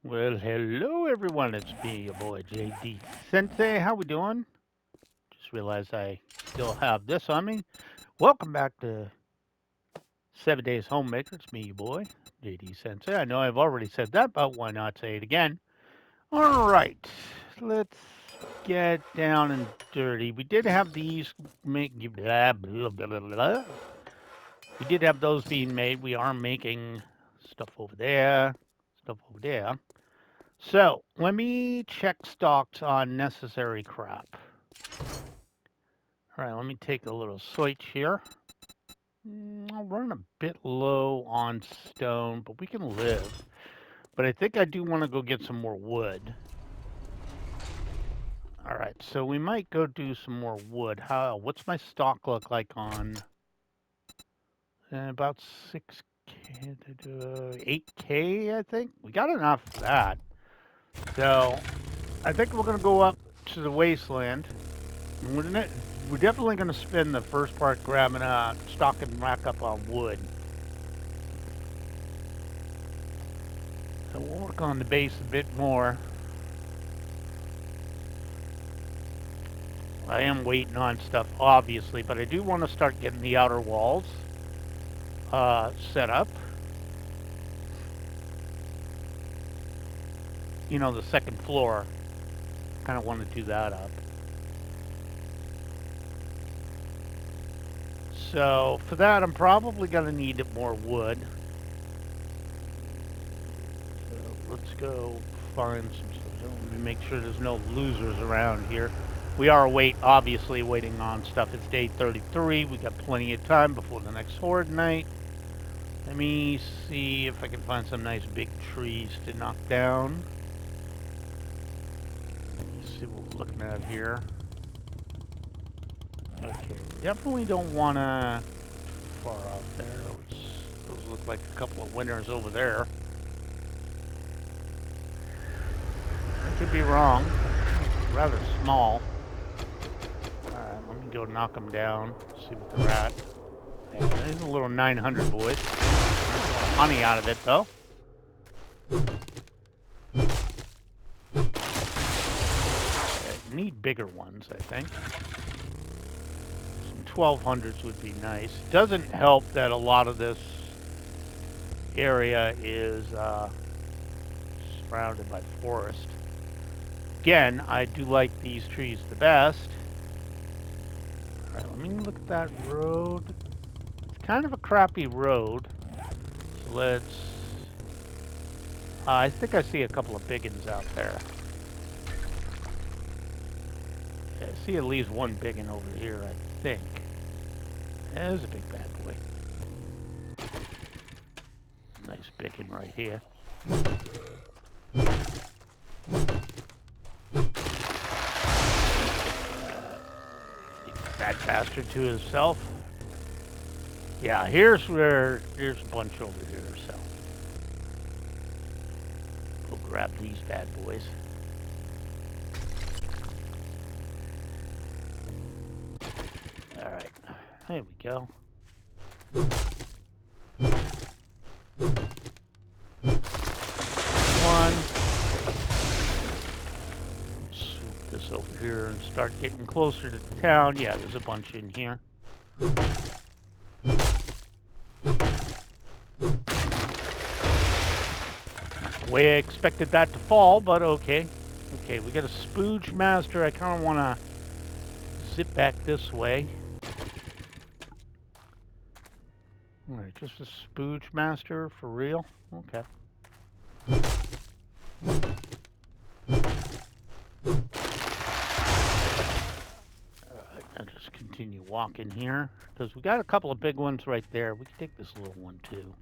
Well, hello everyone. It's me, your boy JD Sensei. How we doing? Just realized I still have this on me. Welcome back to 7 Days Homemaker. It's me, your boy JD Sensei. I know I've already said that, but why not say it again? All right, let's get down and dirty. We did have these make blah, blah, blah, blah, blah. We did have those being made. We are making stuff over there, stuff over there. So let me check stocks on necessary crap. All right, let me take a little switch here. I'll run a bit low on stone, but we can live. But I think I do want to go get some more wood. All right, so we might go do some more wood. What's my stock look like on about 6K, 8K, I think? We got enough for that. So I think we're going to go up to the wasteland. We're definitely going to spend the first part grabbing stock and rack up on wood. So we'll work on the base a bit more. I am waiting on stuff, obviously, but I do want to start getting the outer walls set up. You know, the second floor. Kind of want to do that up. So for that, I'm probably going to need more wood. So let's go find some stuff. Let me make sure there's no losers around here. We are obviously waiting on stuff. It's day 33. We got plenty of time before the next horde night. Let me see if I can find some nice big trees to knock down. Let's see what we're looking at here. Okay, definitely don't want to far out there. Those look like a couple of winners over there. I could be wrong. Rather small. Alright, let me go knock them down. See what they're at. Yeah, there's a little 900, boys. There's a lot of honey out of it, though. I need bigger ones, I think. Some 1200s would be nice. Doesn't help that a lot of this area is surrounded by forest. Again, I do like these trees the best. Alright, let me look at that road. It's kind of a crappy road. So let's... I think I see a couple of biggins out there. Yeah, I see at least one biggin over here, I think. There's a big bad boy. Nice biggin right here. That bastard to himself. Yeah, here's a bunch over here, so we'll grab these bad boys. Alright, there we go. One. Swoop this over here and start getting closer to the town. Yeah, there's a bunch in here. The way I expected that to fall, but okay. Okay, we got a Spooge Master. I kind of want to zip back this way. Alright, just a Spooge Master for real? Okay. I'll just continue walking here. Because we got a couple of big ones right there. We can take this little one too.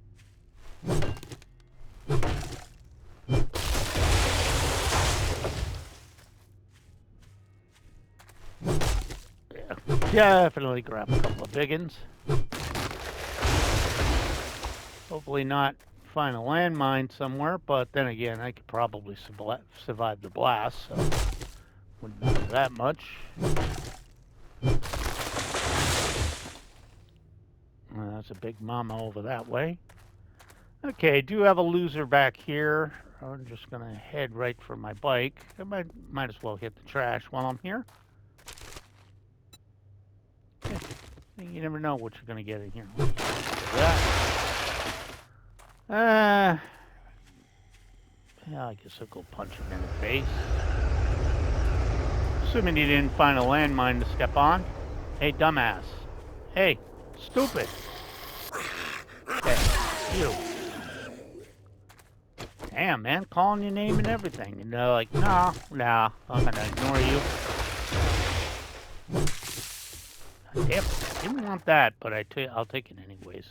Yeah, definitely grab a couple of biggins. Hopefully not find a landmine somewhere, but then again, I could probably survive the blast, so wouldn't matter that much. That's a big mama over that way. Okay, do have a loser back here. I'm just gonna head right for my bike. I might as well hit the trash while I'm here. Yeah, you never know what you're gonna get in here. Yeah, I guess I'll go punch him in the face. Assuming he didn't find a landmine to step on. Hey, dumbass. Hey, stupid. Hey, you. Damn, man, calling your name and everything. And they're like, nah, I'm gonna ignore you. Damn, I didn't want that, but I'll take it anyways.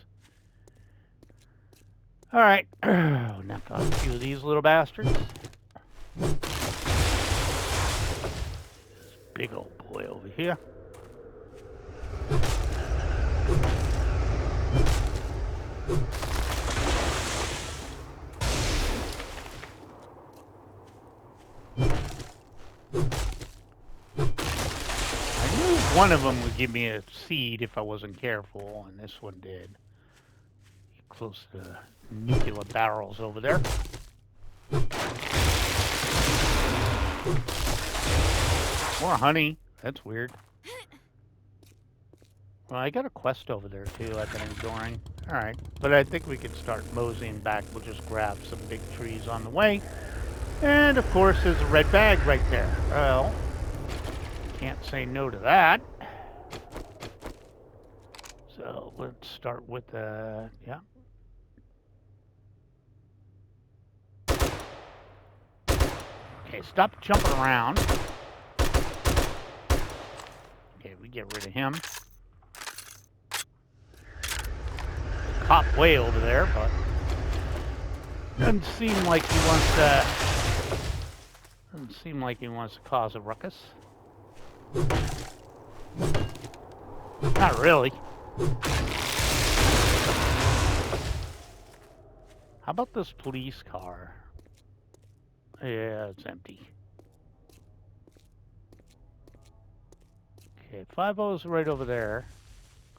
Alright, knock off a few of these little bastards. This big old boy over here. One of them would give me a seed if I wasn't careful, and this one did. Get close to the nuclear barrels over there. More honey. That's weird. Well, I got a quest over there, too, I've been ignoring. Alright, but I think we can start moseying back. We'll just grab some big trees on the way. And, of course, there's a red bag right there. Well, can't say no to that. So let's start with yeah. Okay, stop jumping around. Okay, we get rid of him. Cop way over there, but doesn't seem like he wants to cause a ruckus. Not really. How about this police car? Yeah, it's empty. Okay, 5-0's right over there.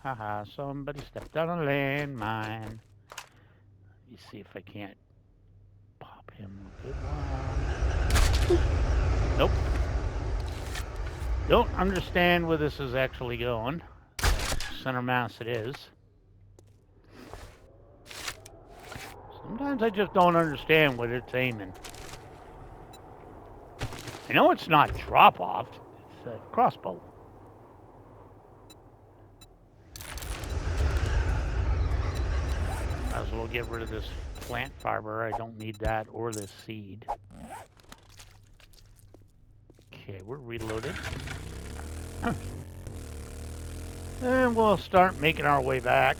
Haha, somebody stepped on a landmine. Let me see if I can't pop him a good one. Nope. Don't understand where this is actually going. Center mass it is. Sometimes I just don't understand what it's aiming. I know it's not drop-off. It's a crossbow. Might as well get rid of this plant fiber. I don't need that or this seed. Okay, we're reloaded. And we'll start making our way back.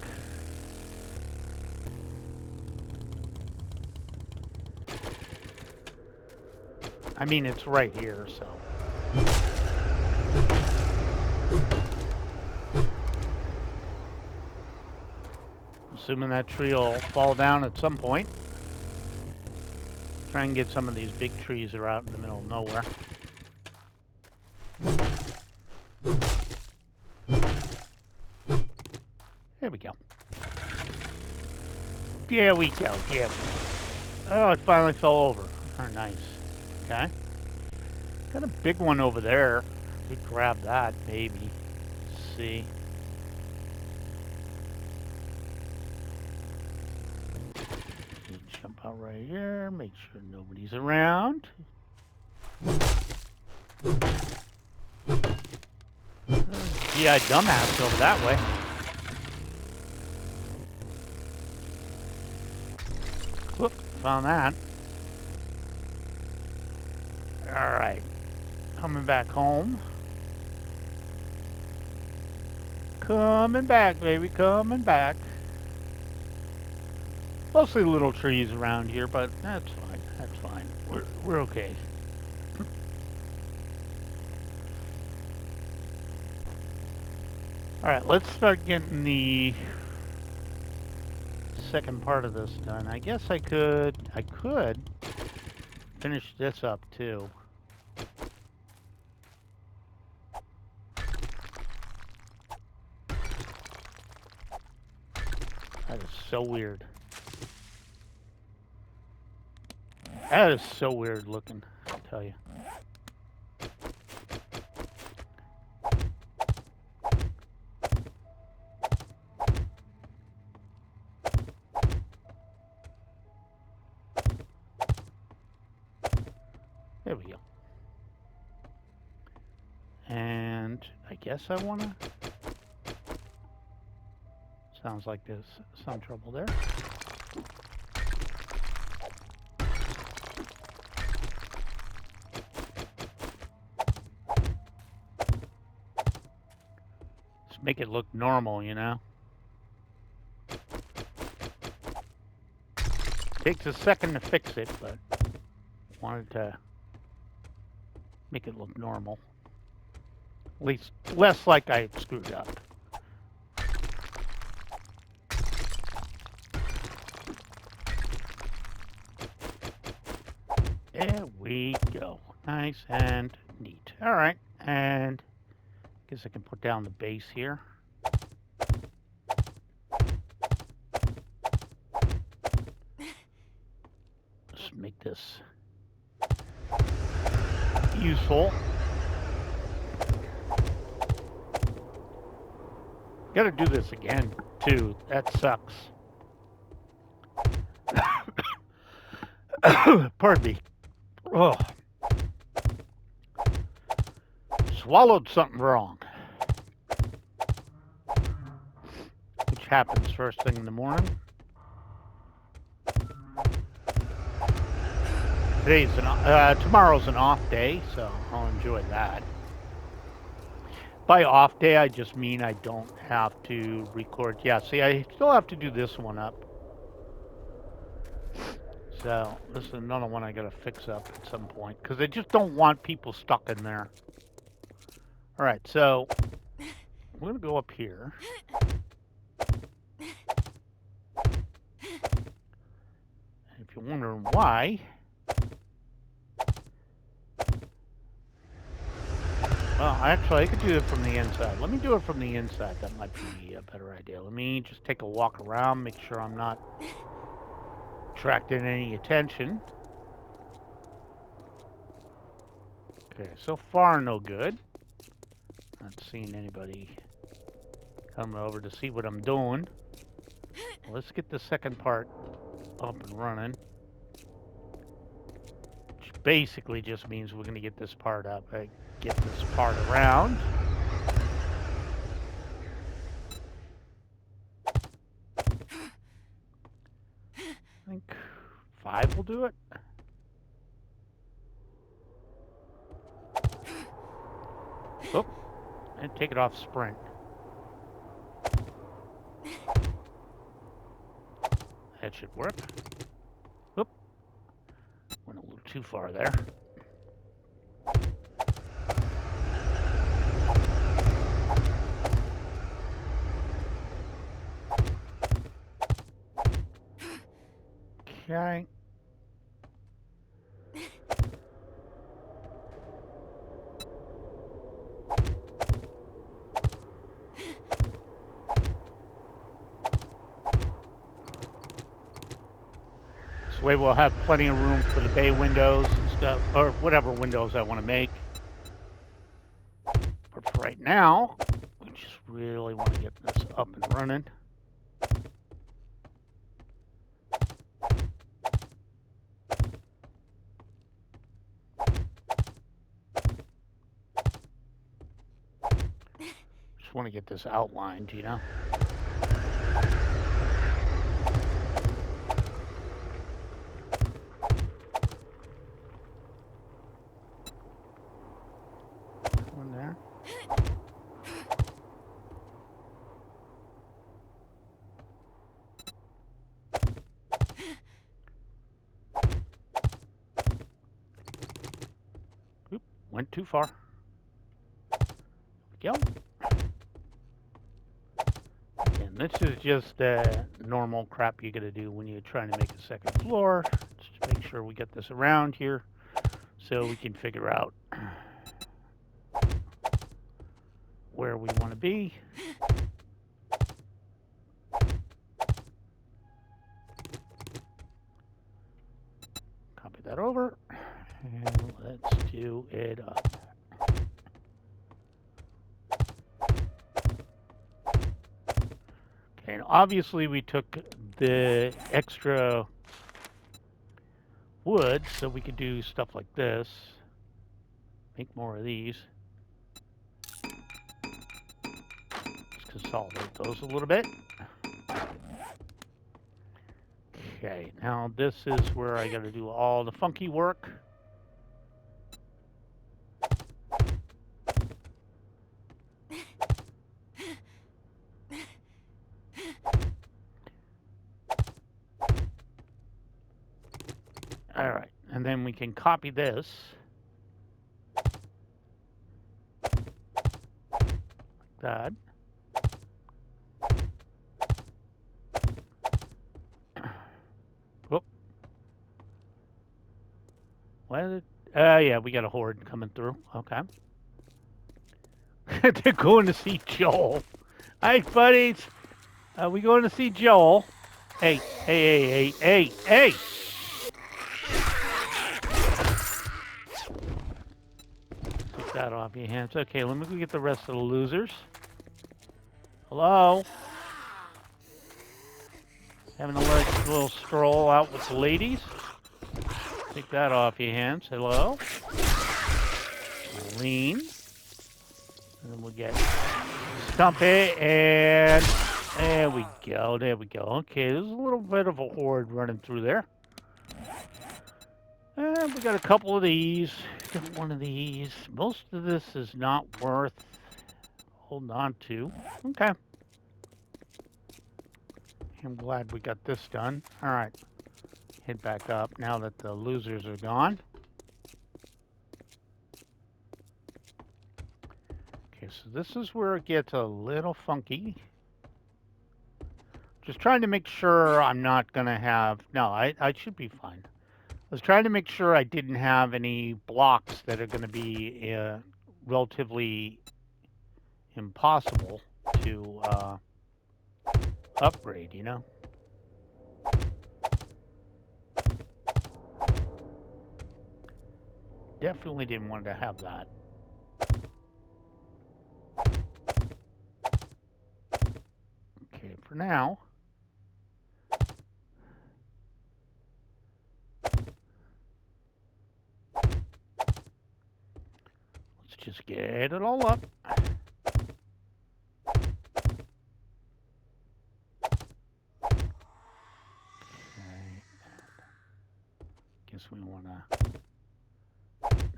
I mean, it's right here, so. Assuming that tree will fall down at some point. Try and get some of these big trees that are out in the middle of nowhere. There we go. There we go. Yeah. Oh, it finally fell over. Oh, nice. Okay. Got a big one over there. We grab that, maybe. Let's see. Jump out right here. Make sure nobody's around. Yeah, dumbass over that way. Whoop, found that. Alright. Coming back home. Coming back, baby, coming back. Mostly little trees around here, but that's fine. That's fine. We're okay. Alright, let's start getting the second part of this done. I guess I could finish this up too. That is so weird. That is so weird looking, I'll tell you. There we go. And I guess I want to... Sounds like there's some trouble there. Just make it look normal, you know? Takes a second to fix it, but wanted to make it look normal. At least less like I screwed up. There we go. Nice and neat. All right, and I guess I can put down the base here. Let's make this useful. Gotta do this again, too. That sucks. Pardon me. Oh. Swallowed something wrong. Which happens first thing in the morning. Tomorrow's an off day, so I'll enjoy that. By off day, I just mean I don't have to record. Yeah, see, I still have to do this one up. So this is another one I gotta fix up at some point, because I just don't want people stuck in there. All right, so we're gonna go up here. And if you're wondering why, well, actually, I could do it from the inside. Let me do it from the inside. That might be a better idea. Let me just take a walk around, make sure I'm not attracting any attention. Okay, so far no good. Not seeing anybody coming over to see what I'm doing. Let's get the second part up and running. Which basically just means we're going to get this part up. Get this part around. I think 5 will do it. Oh, and take it off sprint. That should work. Oop. Went a little too far there. Okay. This way we'll have plenty of room for the bay windows and stuff, or whatever windows I want to make. But for right now, we just really want to get this up and running. Just want to get this outlined, you know? One there. Oop, went too far. There we go. And this is just normal crap you gotta do when you're trying to make a second floor. Just make sure we get this around here so we can figure out where we want to be. Copy that over. And let's do it up. Okay, and obviously we took the extra wood so we could do stuff like this. Make more of these. Let's consolidate those a little bit. Okay, now this is where I got to do all the funky work. All right, and then we can copy this. Like that. Whoop. What? Yeah, we got a horde coming through. Okay. They're going to see Joel. Hi, buddies. We going to see Joel. Hey, hey, hey, hey, hey, hey! Take that off your hands. Okay, let me go get the rest of the losers. Hello? Having a little stroll out with the ladies. Take that off your hands. Hello? Lean. And then we'll get Stumpy, and there we go, there we go. Okay, there's a little bit of a horde running through there. And we got a couple of these, got one of these. Most of this is not worth holding on to. Okay. I'm glad we got this done. All right, head back up now that the losers are gone. Okay, so this is where it gets a little funky. Just trying to make sure I'm not going to have... No, I should be fine. I was trying to make sure I didn't have any blocks that are going to be relatively impossible to upgrade, you know? Definitely didn't want to have that. Okay, for now... Just get it all up. Okay. Guess we want a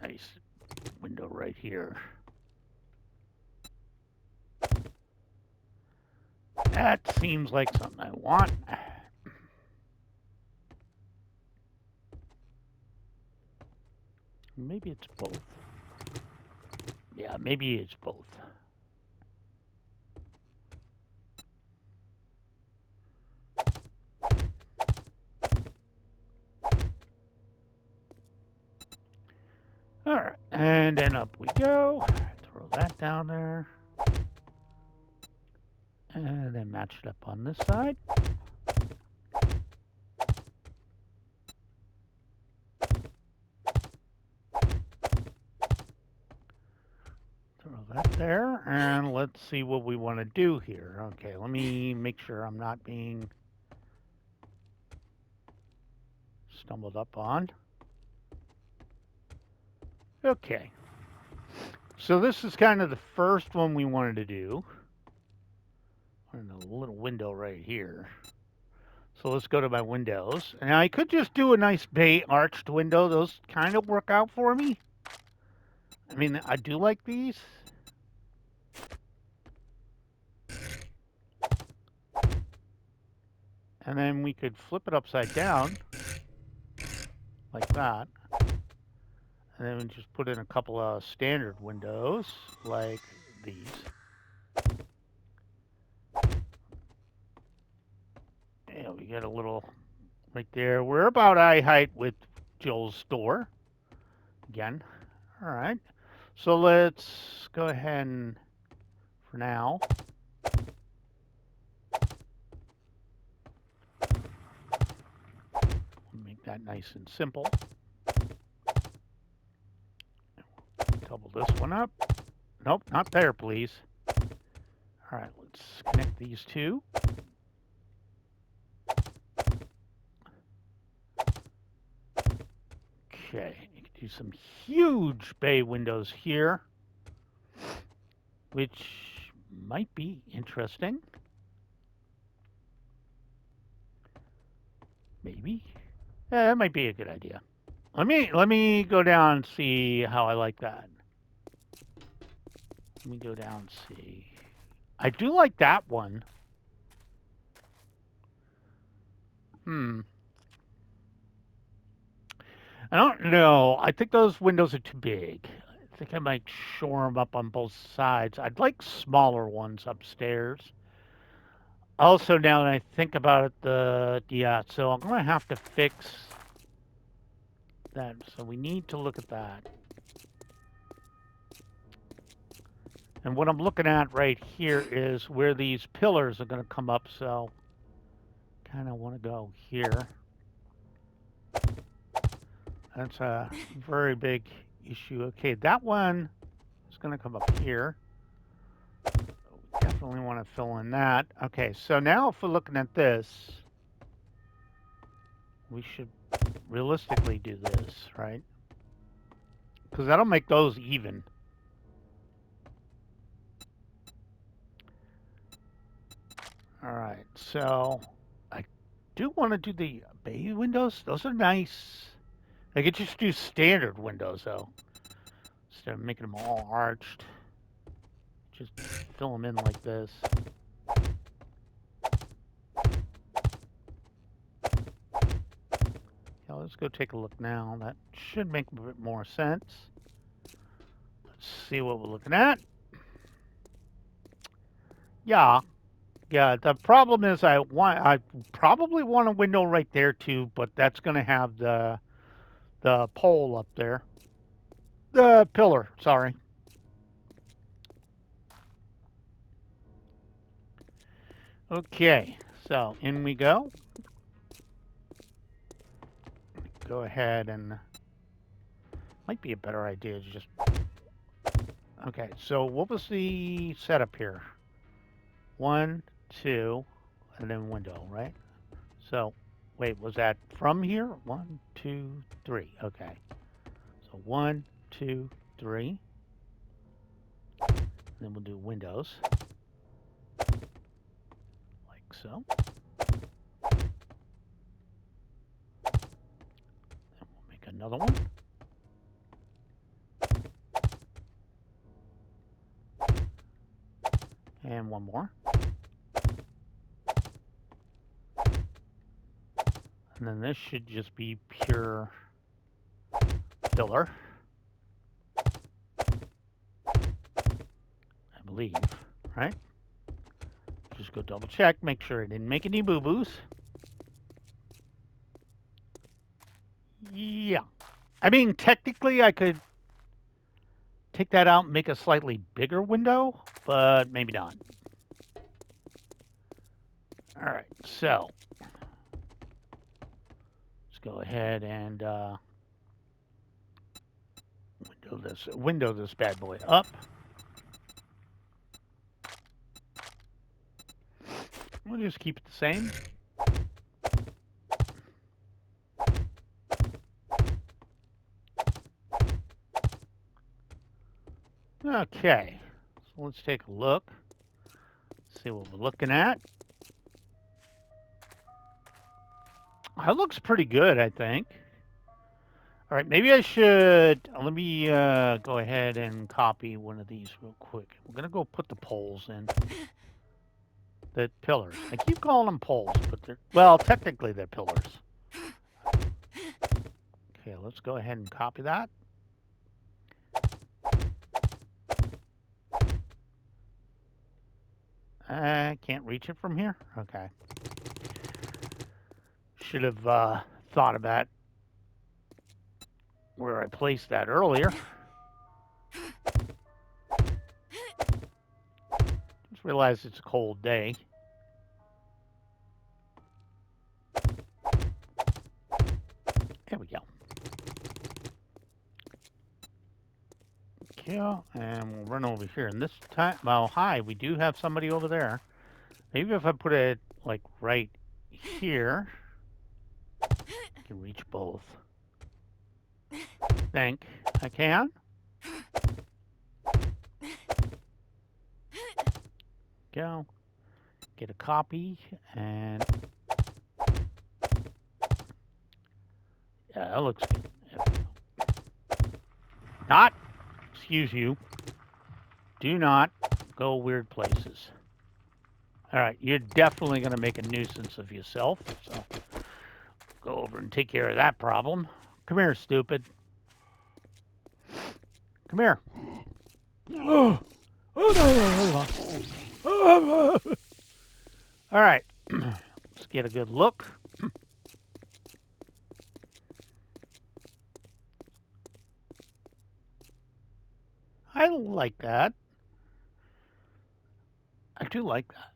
nice window right here. That seems like something I want. Maybe it's both. Yeah, maybe it's both. All right, and then up we go. Throw that down there. And then match it up on this side. Throw that there, and let's see what we want to do here. Okay, let me make sure I'm not being stumbled up on. Okay, so this is kind of the first one we wanted to do. And a little window right here. So let's go to my windows. And I could just do a nice bay arched window. Those kind of work out for me. I mean, I do like these. And then we could flip it upside down. Like that. And then we just put in a couple of standard windows. Like these. Yeah, we get a little right there. We're about eye height with Joel's store. Again. All right. So let's go ahead and, for now, make that nice and simple. Double this one up. Nope, not there, please. All right, let's connect these two. Okay, you can do some huge bay windows here, which might be interesting. Maybe. Yeah, that might be a good idea. Let me go down and see how I like that. Let me go down and see. I do like that one. I don't know. I think those windows are too big. I think I might shore them up on both sides. I'd like smaller ones upstairs. Also, now that I think about it, yeah, so I'm going to have to fix that. So we need to look at that. And what I'm looking at right here is where these pillars are going to come up. So kind of want to go here. That's a very big issue. Okay, that one is going to come up here. Definitely want to fill in that. Okay, so now if we're looking at this, we should realistically do this, right? Because that'll make those even. All right, so I do want to do the bay windows. Those are nice. I could just do standard windows, though. Instead of making them all arched. Just fill them in like this. Yeah, let's go take a look now. That should make a bit more sense. Let's see what we're looking at. Yeah. Yeah, the problem is I probably want a window right there too, but that's going to have the pole up there. The pillar, sorry. Okay, so in we go. Go ahead and might be a better idea to just. Okay, so what was the setup here? 1, 2, and then window, right? So, wait, was that from here? 1, 2, 3. Okay. So 1, 2, 3. Then we'll do windows. Like so. Then we'll make another one. And one more. And then this should just be pure filler. I believe, right? Just go double check, make sure I didn't make any boo-boos. Yeah. I mean, technically I could take that out and make a slightly bigger window, but maybe not. All right, so let's go ahead and window this bad boy up. We'll just keep it the same. Okay, so let's take a look. See what we're looking at. That looks pretty good, I think. All right, maybe I should. Let me go ahead and copy one of these real quick. We're going to go put the poles in. The pillars. I keep calling them poles, but they're, well, technically they're pillars. Okay, let's go ahead and copy that. I can't reach it from here? Okay. Should have thought about where I placed that earlier. Just realized it's a cold day. There we go. go. And we'll run over here. And this time, well, hi, we do have somebody over there. Maybe if I put it like right here, I can reach both. Think I can? Go. Get a copy and yeah, that looks good. Not, excuse you, do not go weird places. All right, you're definitely going to make a nuisance of yourself, so go over and take care of that problem. Come here, stupid. Come here. All right, let's get a good look. I like that. I do like that.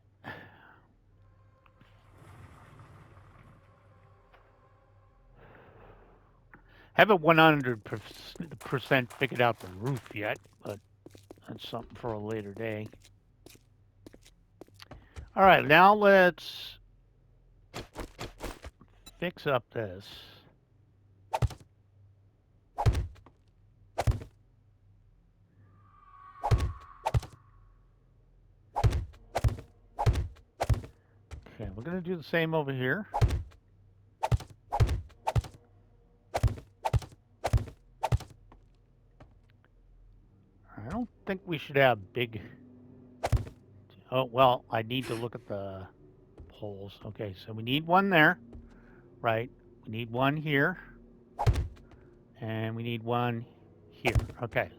Haven't 100% figured out the roof yet, but that's something for a later day. All right, now let's fix up this. Okay, we're going to do the same over here. I don't think we should have big... Oh, well, I need to look at the poles. Okay, so we need one there, right? We need one here. And we need one here. Okay,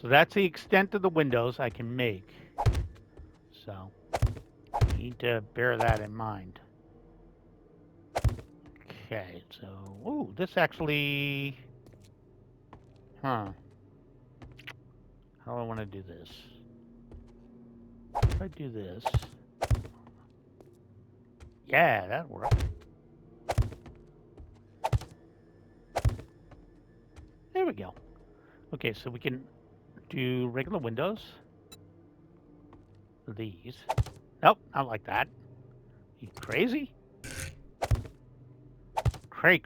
so that's the extent of the windows I can make. So, need to bear that in mind. Okay, so, ooh, this actually... Huh. How do I want to do this? If I do this... Yeah, that worked. There we go. Okay, so we can do regular windows. These. Nope, not like that. You crazy? Cray.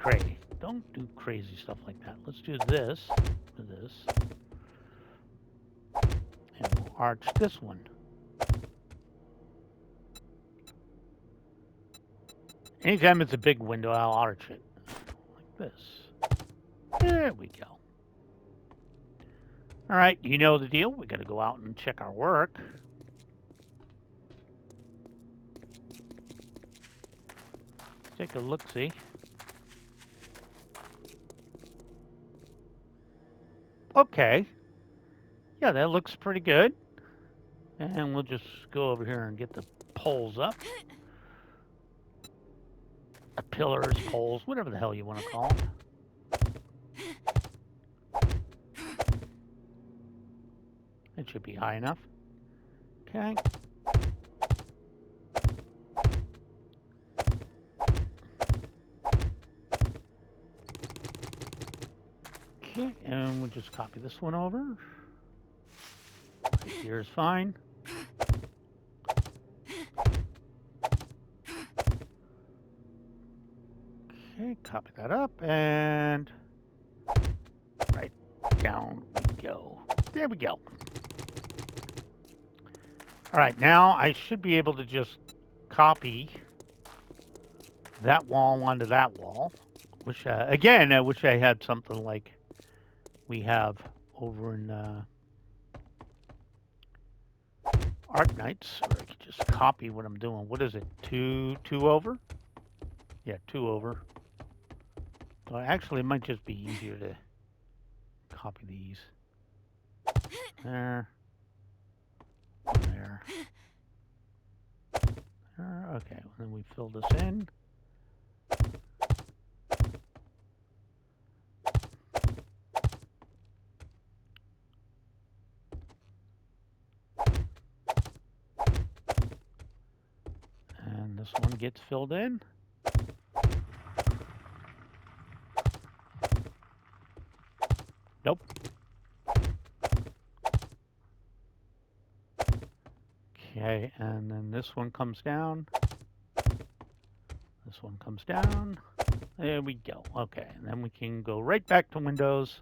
Don't do crazy stuff like that. Let's do this. This. And we'll arch this one. Anytime it's a big window, I'll arch it. Like this. There we go. All right, you know the deal. We got to go out and check our work. Take a look-see. Okay. Yeah, that looks pretty good. And we'll just go over here and get the poles up. Pillars, poles, whatever the hell you want to call them. It should be high enough. Okay. Okay, and we'll just copy this one over. Right here is fine. Okay, copy that up, and right down we go. There we go. All right, now I should be able to just copy that wall onto that wall. Which, again, I wish I had something like we have over in Arknights, where I could just copy what I'm doing. What is it? Two over? Yeah, 2 over. Well, actually, it might just be easier to copy these. There. There. There. Okay, and then we fill this in. And this one gets filled in. Nope. Okay, and then this one comes down. This one comes down. There we go. Okay, and then we can go right back to Windows.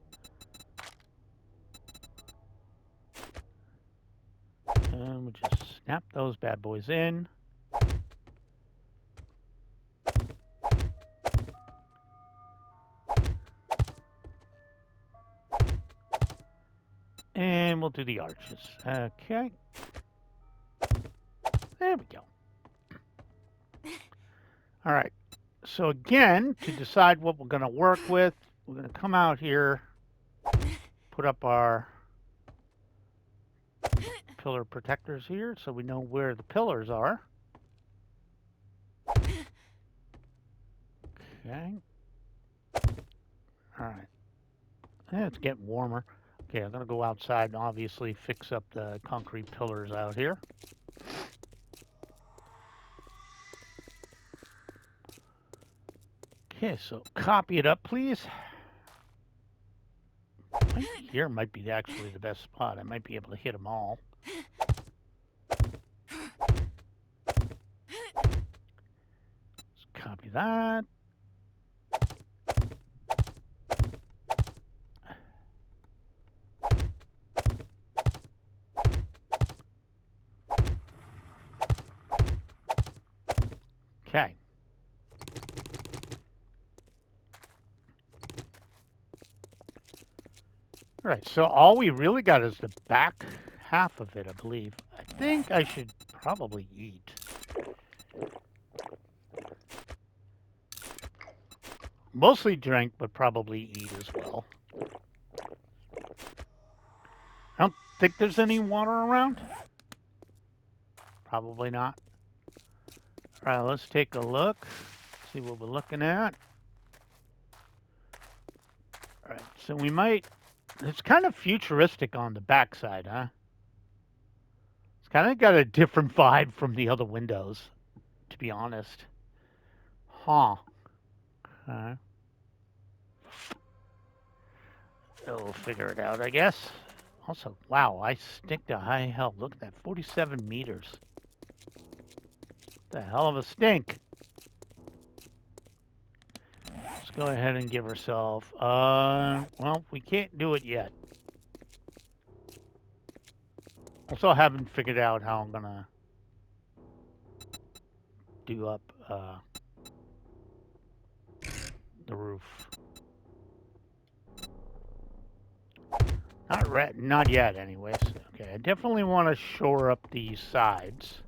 And we just snap those bad boys in. And we'll do the arches. Okay. There we go. All right. So again, to decide what we're going to work with, we're going to come out here, put up our pillar protectors here so we know where the pillars are. Okay. All right. Yeah, it's getting warmer. Okay, I'm going to go outside and obviously fix up the concrete pillars out here. Okay, so copy it up, please. Right here might be actually the best spot. I might be able to hit them all. Let's copy that. Okay. All right, so all we really got is the back half of it, I believe. I think I should probably eat. Mostly drink, but probably eat as well. I don't think there's any water around. Probably not. All right, let's take a look. See what we're looking at. All right, so we might... It's kind of futuristic on the backside, huh? It's kind of got a different vibe from the other windows, to be honest. Huh. Okay. We'll figure it out, I guess. Also, wow, I stinked to high hell. Look at that, 47 meters. The hell of a stink. Let's go ahead and give ourselves, well, we can't do it yet. Also haven't figured out how I'm gonna do up, the roof. Not yet, anyways. Okay, I definitely want to shore up these sides.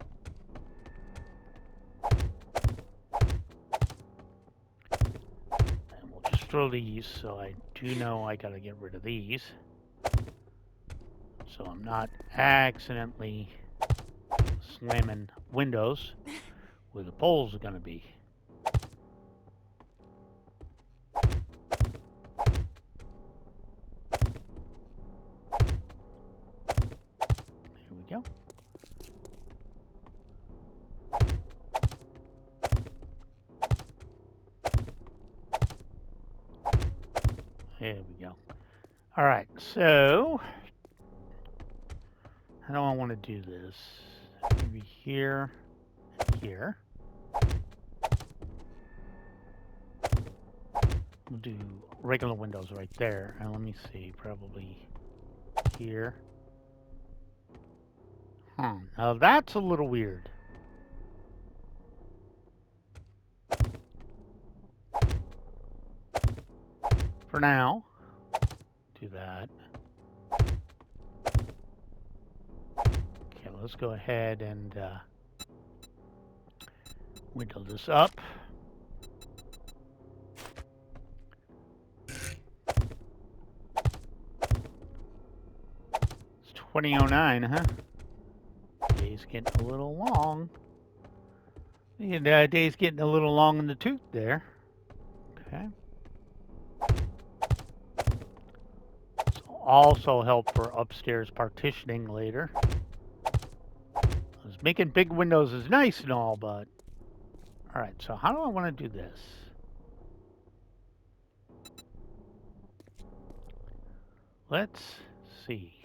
And we'll just throw these, so I do know I gotta get rid of these. So I'm not accidentally slamming windows where the poles are gonna be. Here we go. There we go. All right, so how do I want to do this? Maybe here and here. We'll do regular windows right there. And let me see, probably here. Now that's a little weird. For now, do that. Okay, let's go ahead and window this up. It's 20:09, huh? Day's getting a little long. Day's getting a little long in the tooth there. Okay. This will also help for upstairs partitioning later. Making big windows is nice and all, but... Alright, so how do I want to do this? Let's see.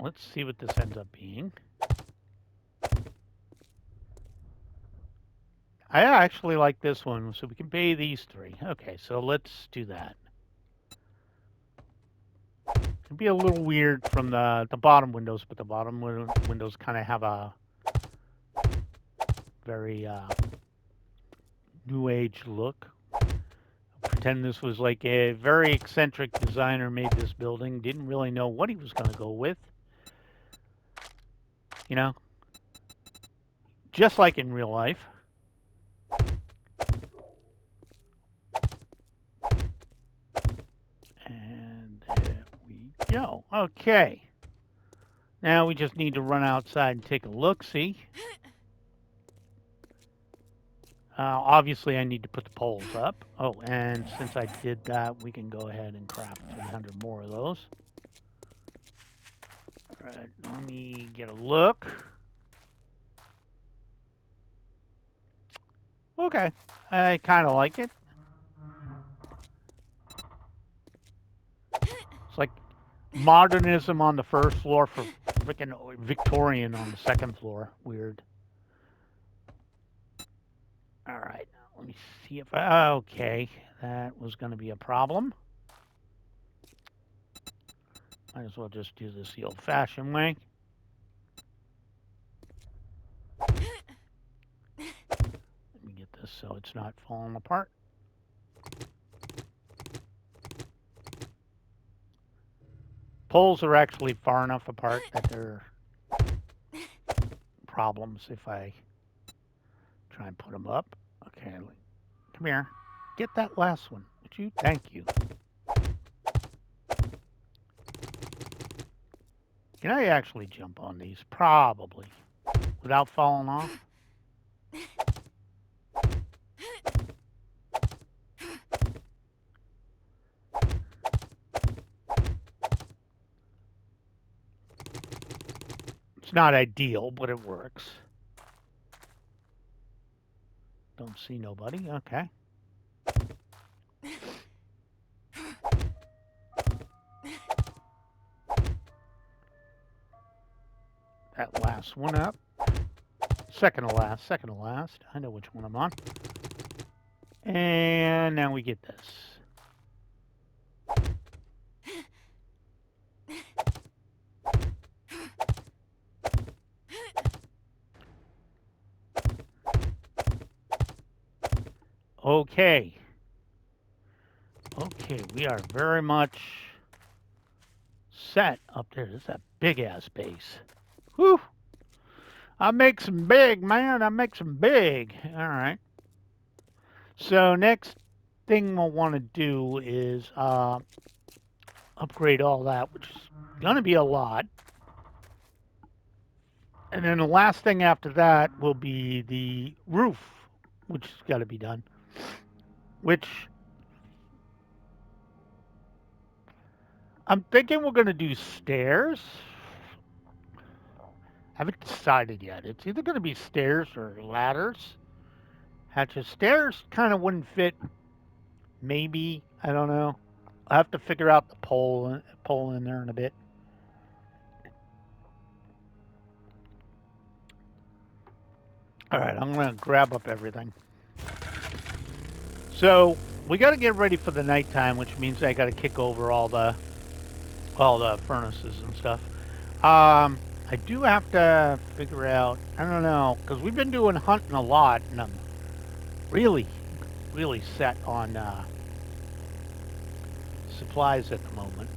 let's see what this ends up being. I actually like this one, so we can pay these 3. Okay, so let's do that. It'd be a little weird from the bottom windows, but the bottom windows kind of have a very new age look. Pretend this was like a very eccentric designer made this building, didn't really know what he was going to go with. You know, just like in real life. And there we go. Okay. Now we just need to run outside and take a look, see? Obviously, I need to put the poles up. Oh, and since I did that, we can go ahead and craft 300 more of those. All right, let me get a look. Okay, I kind of like it. It's like modernism on the first floor for freaking Victorian on the second floor. Weird. All right, let me see if I... Okay, that was going to be a problem. Might as well just do this the old-fashioned way. Let me get this so it's not falling apart. Poles are actually far enough apart that they're problems if I try and put them up. Okay, come here. Get that last one. Would you? Thank you. Can I actually jump on these? Probably. Without falling off? It's not ideal, but it works. Don't see nobody. Okay. That last one up. Second to last, second to last. I know which one I'm on. And now we get this. Okay. Okay, we are very much set up there. This is a big-ass base. Whew! I make some big, man. I make some big. All right. So next thing we'll want to do is upgrade all that, which is going to be a lot. And then the last thing after that will be the roof, which has got to be done. Which I'm thinking we're going to do stairs. Haven't decided yet. It's either going to be stairs or ladders. Hatches. Stairs kind of wouldn't fit. Maybe. I don't know. I'll have to figure out the pole in there in a bit. All right, I'm going to grab up everything. So we got to get ready for the nighttime, which means I got to kick over all the furnaces and stuff. I do have to figure out, I don't know, because we've been doing hunting a lot, and I'm really set on supplies at the moment.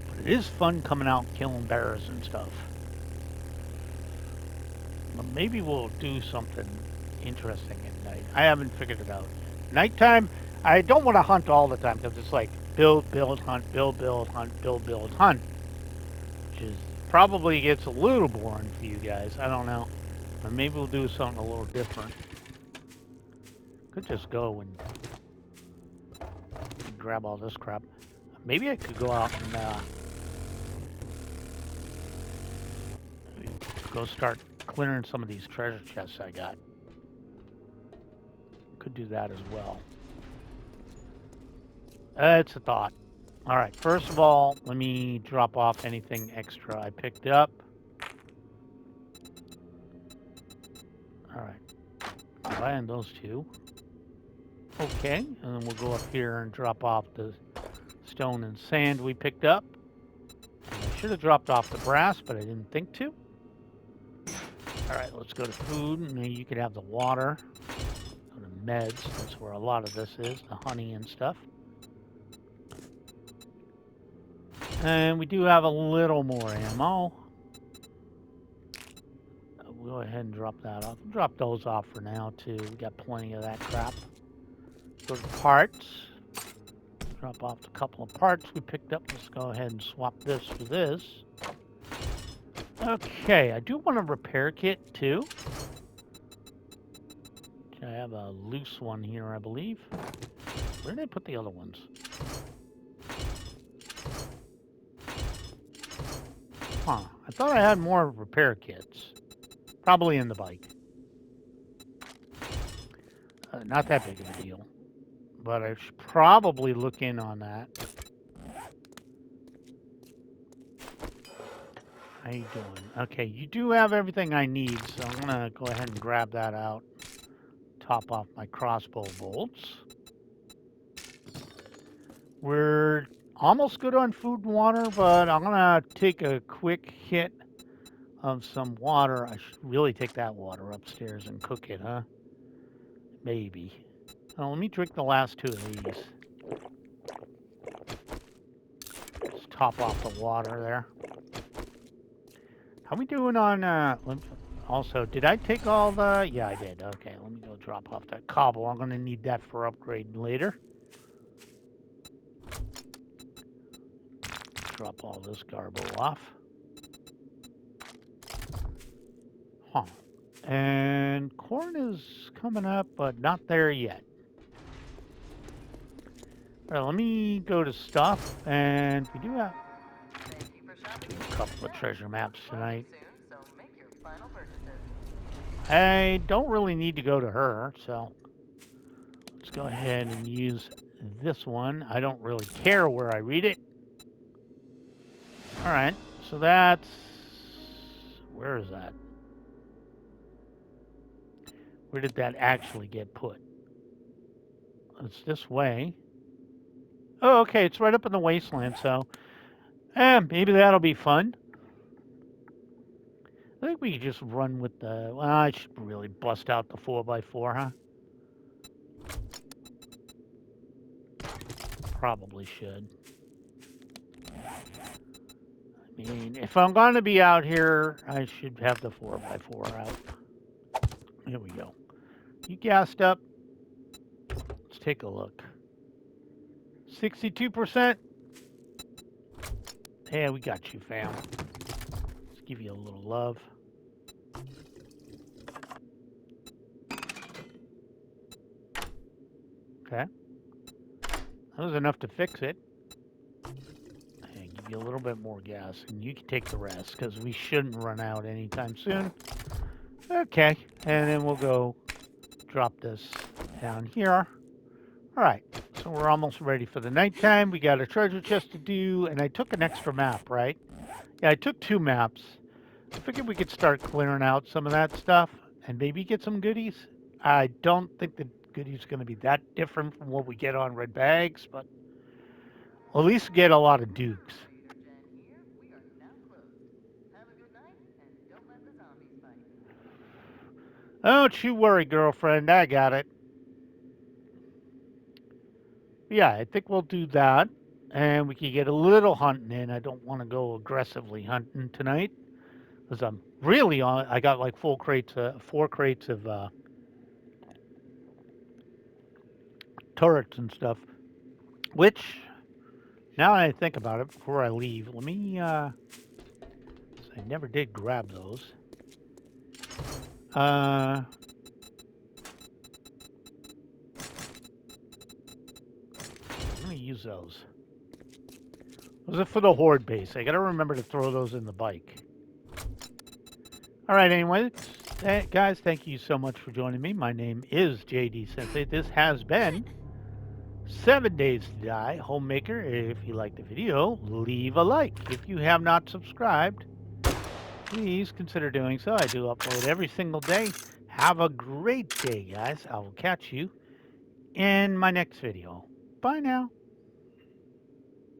But it is fun coming out and killing bears and stuff. But maybe we'll do something interesting at night. I haven't figured it out. Nighttime, I don't want to hunt all the time because it's like build, hunt, build, hunt, build, hunt. Which is probably gets a little boring for you guys. I don't know. Or maybe we'll do something a little different. Could just go and grab all this crap. Maybe I could go out and go start clearing some of these treasure chests I got. Could do that as well. It's a thought. All right, first of all, let me drop off anything extra I picked up. All right, buying those two. Okay, and then we'll go up here and drop off the stone and sand we picked up. I should have dropped off the brass, but I didn't think to. All right, let's go to food, and then you could have the water. Go to meds, that's where a lot of this is, the honey and stuff. And we do have a little more ammo. We'll go ahead and drop that off. Drop those off for now, too. We got plenty of that crap. Go to parts. Drop off a couple of parts we picked up. Let's go ahead and swap this for this. Okay, I do want a repair kit, too. I have a loose one here, I believe. Where did I put the other ones? Huh. I thought I had more repair kits. Probably in the bike. Not that big of a deal. But I should probably look in on that. How you doing? Okay, you do have everything I need, so I'm going to go ahead and grab that out. Top off my crossbow bolts. We're almost good on food and water, but I'm going to take a quick hit of some water. I should really take that water upstairs and cook it, huh? Maybe. Oh, let me drink the last two of these. Just top off the water there. How we doing on, also, did I take all the, yeah, I did. Okay, let me go drop off that cobble. I'm going to need that for upgrading later. Drop all this garbo off. Huh. And corn is coming up, but not there yet. All right, let me go to stuff, and we do have a couple of treasure maps tonight. I don't really need to go to her, so let's go ahead and use this one. I don't really care where I read it. All right, so that's... Where is that? Where did that actually get put? It's this way. Oh, okay, it's right up in the wasteland, so... maybe that'll be fun. I think we could just run with the... Well, I should really bust out the 4x4, huh? Probably should. I mean, if I'm going to be out here, I should have the 4x4 out. Here we go. You gassed up? Let's take a look. 62%? Yeah, we got you, fam. Let's give you a little love. Okay. That was enough to fix it. And give you a little bit more gas, and you can take the rest, because we shouldn't run out anytime soon. Okay, and then we'll go drop this down here. All right, so we're almost ready for the nighttime. We got a treasure chest to do, and I took an extra map, right? Yeah, I took 2 maps. I figured we could start clearing out some of that stuff and maybe get some goodies. I don't think the goodies are going to be that different from what we get on Red Bags, but we'll at least get a lot of dukes. Don't you worry, girlfriend. I got it. Yeah, I think we'll do that. And we can get a little hunting in. I don't want to go aggressively hunting tonight. Because I'm really on. I got like 4 crates of turrets and stuff. Which, now that I think about it, before I leave, let me. I never did grab those. I'm gonna use those. Those are for the horde base. I gotta remember to throw those in the bike. All right. Anyway, guys, thank you so much for joining me. My name is JD Sensei. This has been 7 Days to Die Homemaker. If you like the video, leave a like. If you have not subscribed, please consider doing so. I do upload every single day. Have a great day, guys. I will catch you in my next video. Bye now.